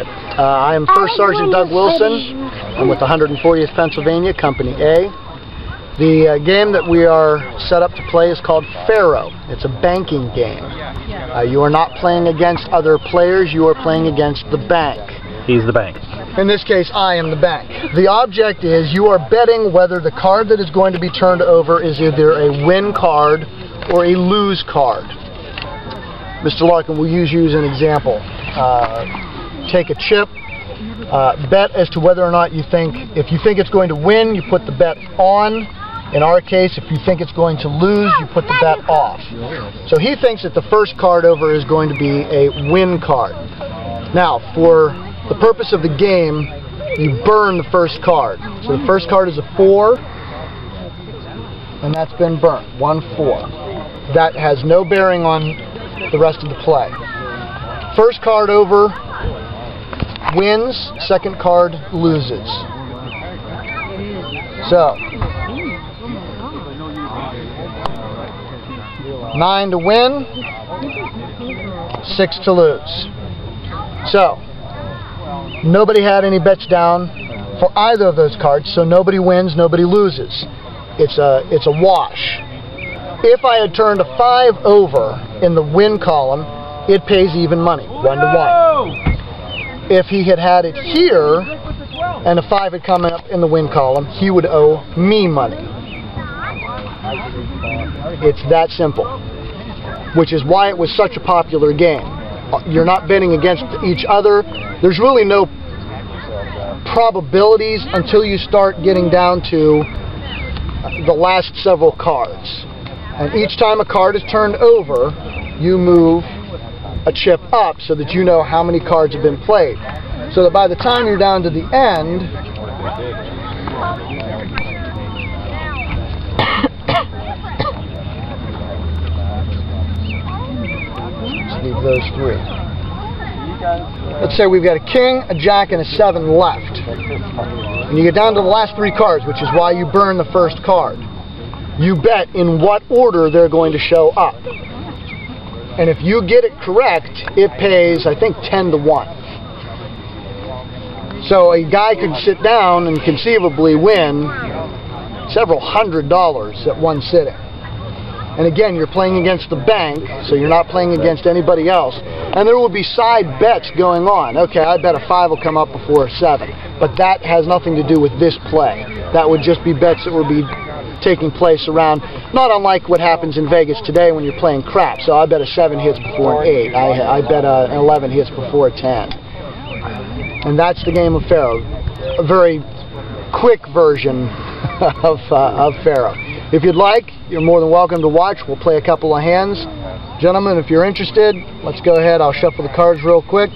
I am First Sergeant Doug Wilson. I'm with the 140th Pennsylvania, Company A. The game that we are set up to play is called Faro. It's a banking game. You are not playing against other players, you are playing against the bank. He's the bank. In this case, I am the bank. The object is you are betting whether the card that is going to be turned over is either a win card or a lose card. Mr. Larkin, we'll use you as an example. Take a chip, bet as to whether or not you think, if you think it's going to win, you put the bet on. In our case, if you think it's going to lose, you put the bet off. So he thinks that the first card over is going to be a win card. Now, for the purpose of the game, you burn the first card. So the first card is a 4, and that's been burnt. 1-4. That has no bearing on the rest of the play. First card over wins, second card loses. So 9 to win, 6 to lose. So nobody had any bets down for either of those cards, so nobody wins, nobody loses. It's a wash. If I had turned a 5 over in the win column, it pays even money, 1 to 1. If he had had it here and a 5 had come up in the win column, he would owe me money. It's that simple, which is why it was such a popular game. You're not betting against each other. There's really no probabilities until you start getting down to the last several cards. And each time a card is turned over, you move a chip up so that you know how many cards have been played. So that by the time you're down to the end, let's leave those 3. Let's say we've got a king, a jack, and a 7 left. And you get down to the last 3 cards, which is why you burn the first card. You bet in what order they're going to show up. And if you get it correct, it pays, I think, 10 to 1. So a guy could sit down and conceivably win several $100s at one sitting. And again, you're playing against the bank, so you're not playing against anybody else. And there will be side bets going on. Okay, I bet a 5 will come up before a 7. But that has nothing to do with this play. That would just be bets that would be taking place around, not unlike what happens in Vegas today when you're playing crap. So I bet a 7 hits before an 8. I bet an 11 hits before a 10. And that's the game of Faro. A very quick version of Faro. If you'd like, you're more than welcome to watch. We'll play a couple of hands. Gentlemen, if you're interested, let's go ahead. I'll shuffle the cards real quick.